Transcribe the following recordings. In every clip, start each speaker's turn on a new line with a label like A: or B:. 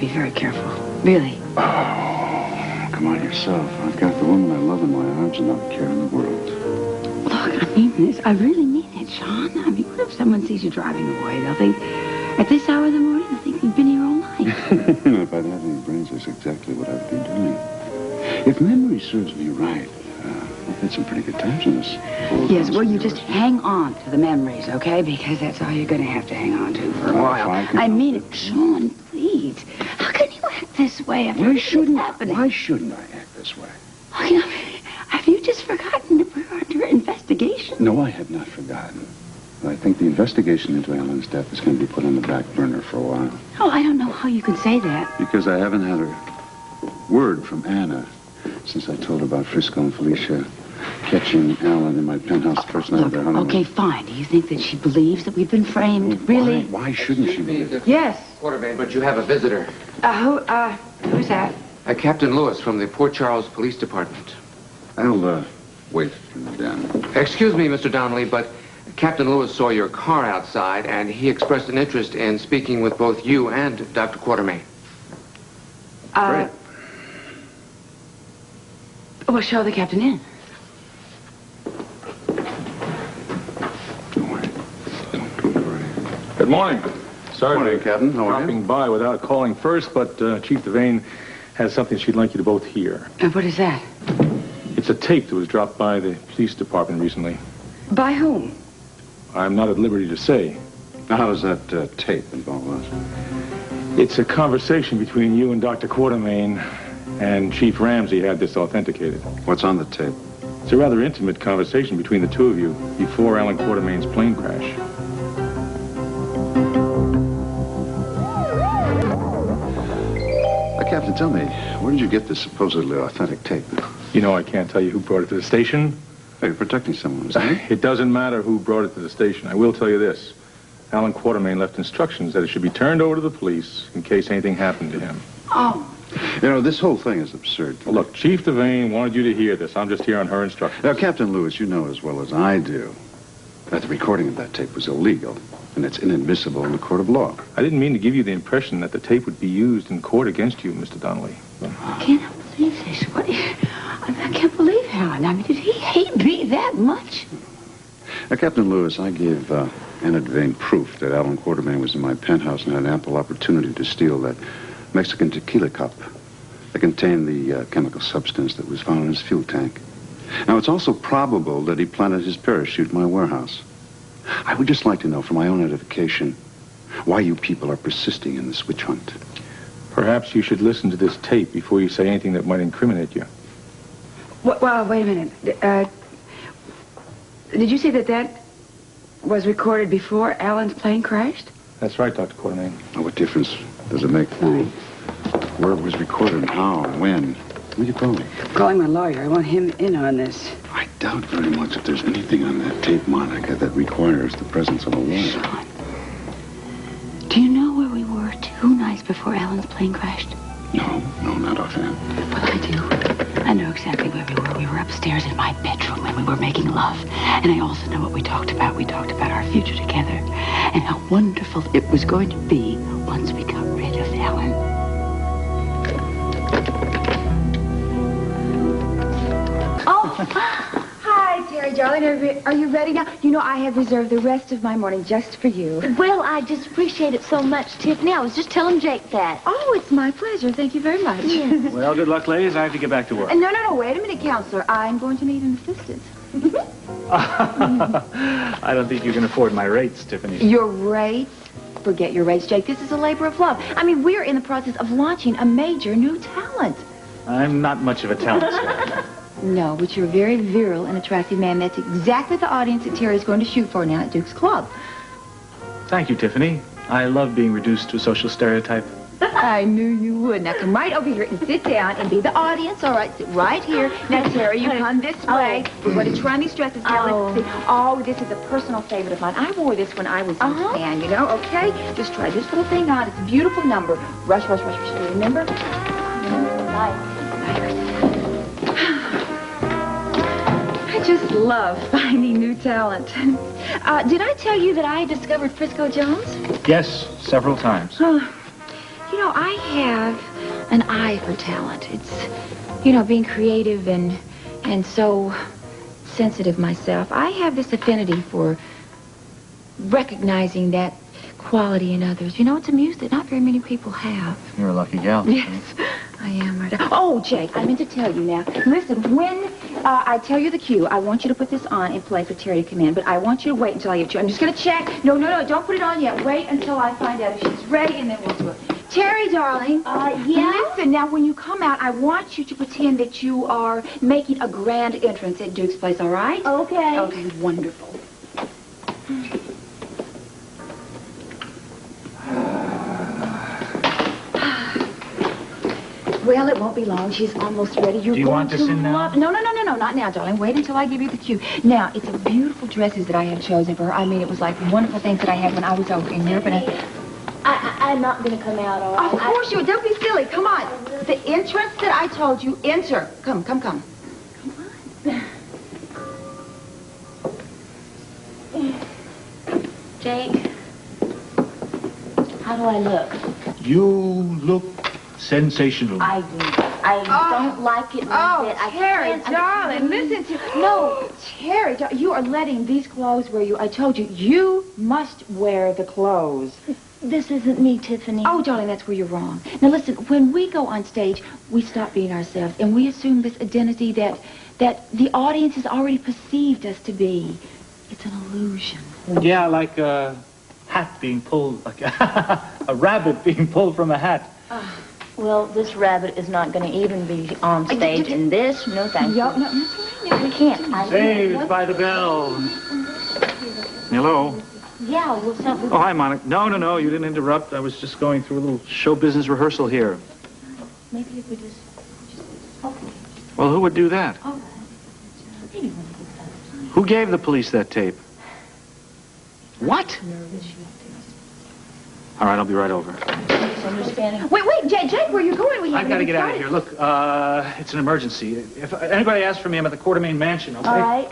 A: be very careful. Really.
B: Oh, come on yourself. I've got the woman I love in my arms and not a care in the world.
A: Look, I mean this. I really mean it, Sean. I mean, what if someone sees you driving away? They'll think, at this hour of the morning, they'll think you've been here all night.
B: If I'd had any brains, that's exactly what I'd be doing. If memory serves me right, I've had some pretty good times in this.
A: Yes, well, you just hang on to the memories, okay? Because that's all you're going to have to hang on to for a while. I mean it, Sean, please. How can you act this way after everything's happening?
B: Why shouldn't I act this way?
A: Have you just forgotten that we're under investigation?
B: No, I have not forgotten. I think the investigation into Alan's death is going to be put on the back burner for a while.
A: Oh, I don't know how you can say that.
B: Because I haven't had a word from Anna since I told her about Frisco and Felicia catching Alan in my penthouse the first night of their honeymoon.
A: Okay, fine. Do you think that she believes that we've been framed? Really?
B: Why shouldn't she believe it?
A: Yes.
C: Quartermain, but you have a visitor.
A: Who's that?
C: Captain Lewis from the Port Charles Police Department.
B: I'll, wait in the den.
C: Excuse me, Mr. Donnelly, but Captain Lewis saw your car outside, and he expressed an interest in speaking with both you and Dr. Quartermain.
B: Great.
A: Well, show the captain in.
B: Don't worry. Don't worry.
D: Good morning. Sorry
B: Morning,
D: for
B: Captain. How are you?
D: dropping by without calling first, but Chief Devane has something she'd like you to both hear.
A: What is that?
D: It's a tape that was dropped by the police department recently.
A: By whom?
D: I'm not at liberty to say.
B: Now, how does that tape involve us?
D: It's a conversation between you and Dr. Quartermain, and Chief Ramsey had this authenticated.
B: What's on the tape?
D: It's a rather intimate conversation between the two of you before Alan Quartermain's plane crash.
B: Captain, tell me, where did you get this supposedly authentic tape?
D: You know I can't tell you who brought it to the station.
B: Hey, you're protecting someone, isn't it?
D: It doesn't matter who brought it to the station. I will tell you this. Alan Quartermain left instructions that it should be turned over to the police in case anything happened to him.
A: Oh.
B: You know, this whole thing is absurd.
D: Well, look, Chief Devane wanted you to hear this. I'm just here on her instructions.
B: Now, Captain Lewis, you know as well as I do that the recording of that tape was illegal, and it's inadmissible in the court of law.
D: I didn't mean to give you the impression that the tape would be used in court against you, Mr. Donnelly.
A: I can't believe this. I can't believe Alan. I mean, did he hate me that much?
B: Now, Captain Lewis, I gave Anna Devane proof that Alan Quartermain was in my penthouse and had ample opportunity to steal that Mexican tequila cup that contained the chemical substance that was found in his fuel tank. Now, it's also probable that he planted his parachute in my warehouse. I would just like to know, for my own edification, why you people are persisting in this witch hunt.
D: Perhaps you should listen to this tape before you say anything that might incriminate you.
A: Well, wait a minute. Did you say that was recorded before Alan's plane crashed?
D: That's right, Dr. Quartermain.
B: Now, what difference does it make where it was recorded and how and when? Who are you calling?
A: I'm calling my lawyer. I want him in on this.
B: I doubt very much that there's anything on that tape, Monica, that requires the presence of a lawyer.
A: Sean, do you know where we were 2 nights before Alan's plane crashed?
B: No, not offhand.
A: Well, I do. I know exactly where we were. We were upstairs in my bedroom and we were making love. And I also know what we talked about. We talked about our future together and how wonderful it was going to be once we got rid of Alan.
E: Hi, Terry, darling. Are you ready now? You know, I have reserved the rest of my morning just for you.
F: Well, I just appreciate it so much, Tiffany. I was just telling Jake that.
E: Oh, it's my pleasure. Thank you very much.
F: Yes.
G: Well, good luck, ladies. I have to get back to work.
E: No. Wait a minute, Counselor. I'm going to need an assistant.
G: I don't think you can afford my rates, Tiffany.
E: Your rates? Forget your rates, Jake. This is a labor of love. I mean, we're in the process of launching a major new talent.
G: I'm not much of a talent star.
E: No, but you're a very virile and attractive man. That's exactly the audience that Terry's going to shoot for now at Duke's Club.
G: Thank you, Tiffany. I love being reduced to a social stereotype.
E: I knew you would. Now, come right over here and sit down and be the audience. All right, sit right here. Now, Terry, you come this way. We're going to try these dresses now. Let's see. Oh, this is a personal favorite of mine. I wore this when I was in Japan, you know, okay? Just try this little thing on. It's a beautiful number. Rush. Remember? Nice. I just love finding new talent. Did I tell you that I discovered Frisco Jones?
G: Yes, several times.
E: You know, I have an eye for talent. It's, you know, being creative and so sensitive myself. I have this affinity for recognizing that quality in others. You know, it's a muse that not very many people have.
G: You're a lucky gal.
E: Yes, I am. Right. Oh, Jake, I meant to tell you now. Listen, when I tell you the cue, I want you to put this on and play for Terry to come in. But I want you to wait until I get you. I'm just going to check. No, don't put it on yet. Wait until I find out if she's ready, and then we'll do it. Terry, darling.
F: Yeah?
E: Listen, now, when you come out, I want you to pretend that you are making a grand entrance at Duke's place, all right?
F: Okay.
E: Okay, wonderful. Well, it won't be long. She's almost ready. You're
G: Do you
E: going
G: want this in now?
E: No, not now, darling. Wait until I give you the cue. Now, it's a beautiful dresses that I have chosen for her. I mean, it was like wonderful things that I had when I was over in Europe. And
F: I'm not going to come out, all right?
E: of course you. Don't be silly. Come on. The entrance that I told you. Enter. Come. Come on.
F: Jake, how do I look?
G: You look sensational.
F: I do. I don't like it one bit.
E: Terry, darling, listen to... No, Terry, you are letting these clothes wear you. I told you, you must wear the clothes.
F: This isn't me, Tiffany.
E: Oh, darling, that's where you're wrong. Now, listen, when we go on stage, we stop being ourselves, and we assume this identity that the audience has already perceived us to be. It's an illusion.
G: Yeah, like a hat being pulled, like a rabbit being pulled from a hat.
F: Well, this rabbit is not going to even be on stage in this. No, thank you. We can't.
G: Saved by the bell. Hello.
F: Yeah, well, something.
G: Oh, hi, Monica. No, you didn't interrupt. I was just going through a little show business rehearsal here.
F: Maybe if we just okay.
G: Well, who would do that?
F: All right. Maybe when it gets out of time.
G: Who gave the police that tape? What? All right, I'll be right over.
F: Misunderstanding.
E: Wait, Jake, where are you going?
G: I've got to get out of here. Look, it's an emergency. If anybody asks for me, I'm at the Quartermain Mansion, okay?
F: All right.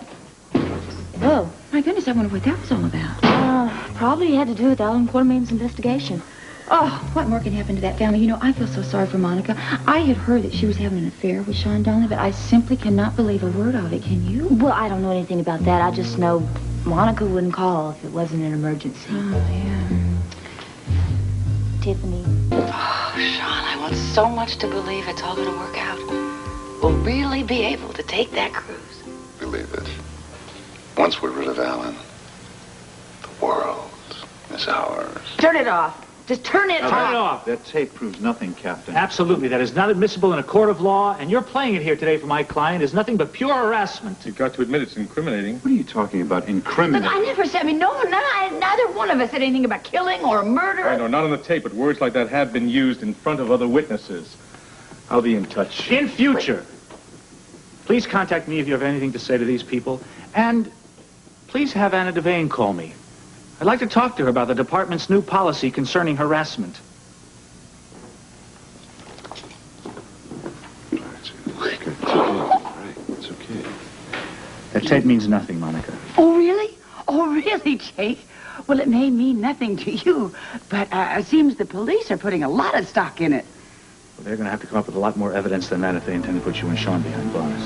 F: Oh,
E: My goodness, I wonder what that was all about.
F: probably had to do with Alan Quartermain's investigation.
E: Oh, what more can happen to that family? You know, I feel so sorry for Monica. I had heard that she was having an affair with Sean Donnelly, but I simply cannot believe a word of it. Can you?
F: Well, I don't know anything about that. I just know Monica wouldn't call if it wasn't an emergency.
E: Oh, yeah.
F: Tiffany.
A: Oh, Sean, I want so much to believe it's all going to work out. We'll really be able to take that cruise.
B: Believe it. Once we're rid of Alan, the world is ours.
A: Turn it off. Just turn it
G: Turn it off.
D: That tape proves nothing, Captain.
G: Absolutely. That is not admissible in a court of law, and you're playing it here today for my client is nothing but pure harassment.
D: You've got to admit it's incriminating.
B: What are you talking about, incriminating?
A: I never said, neither one of us said anything about killing or murder.
D: I know, not on the tape, but words like that have been used in front of other witnesses. I'll be in touch.
G: In future, please contact me if you have anything to say to these people, and please have Anna Devane call me. I'd like to talk to her about the department's new policy concerning harassment.
B: It's okay. It's okay.
G: That tape means nothing, Monica.
A: Oh, really? Oh, really, Jake? Well, it may mean nothing to you, but it seems the police are putting a lot of stock in it.
G: Well, they're going to have to come up with a lot more evidence than that if they intend to put you and Sean behind bars.